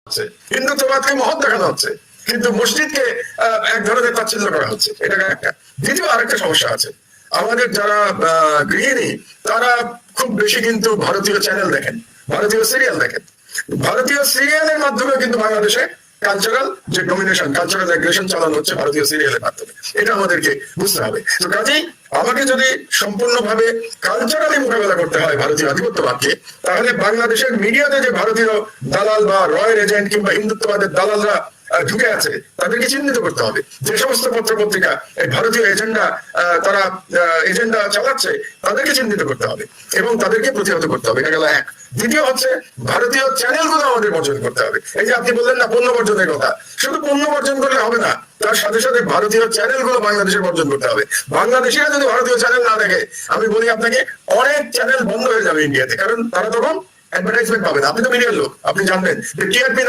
হচ্ছে, হিন্দুত্ববাদকে মহৎ দেখানো হচ্ছে, কিন্তু মসজিদকে এক ধরনের তাচ্ছিল্য করা হচ্ছে। এটা একটা। দ্বিতীয় আরেকটা সমস্যা আছে, আমাদের যারা গৃহিণী তারা খুব বেশি কিন্তু ভারতীয় চ্যানেল দেখেন, ভারতীয় সিরিয়াল দেখেন। ভারতীয় সিরিয়ালের মাধ্যমে কিন্তু বাংলাদেশে কালচারাল যে ডমিনেশন, কালচারাল অ্যাগ্রেশন চালানো হচ্ছে ভারতীয় সিরিয়ালের মাধ্যমে। এটা আমাদেরকে বুঝতে হবে। তো কাজেই আমাকে যদি সম্পূর্ণভাবে কালচারালি মোকাবেলা করতে হয় ভারতীয় আধিপত্যবাদকে, তাহলে বাংলাদেশের মিডিয়াতে যে ভারতীয় দালাল বা রয়ের এজেন্ট কিংবা হিন্দুত্ববাদের দালালরা ঢুকে আছে তাদেরকে চিহ্নিত করতে হবে। যে সমস্ত পত্র পত্রিকা এই ভারতীয় তারা এজেন্ডা চালাচ্ছে তাদেরকে চিহ্নিত করতে হবে এবং তাদেরকে প্রতিহত করতে হবে। এটা গেল এক। দ্বিতীয় হচ্ছে ভারতীয় চ্যানেলগুলো আমাদের বর্জন করতে হবে। এই যে আপনি বললেন না পণ্য বর্জনের কথা, শুধু পণ্য বর্জন করলে হবে না, তার সাথে সাথে ভারতীয় চ্যানেলগুলো বাংলাদেশে বর্জন করতে হবে। বাংলাদেশিরা যদি ভারতীয় চ্যানেল না দেখে, আমি বলি আপনাকে অনেক চ্যানেল বন্ধ হয়ে যাবে ইন্ডিয়াতে, কারণ তারা তখন অ্যাডভার্টাইজমেন্ট পাবে না। আপনি তো মিডিয়ার লোক, আপনি জানবেন যে টিআরপি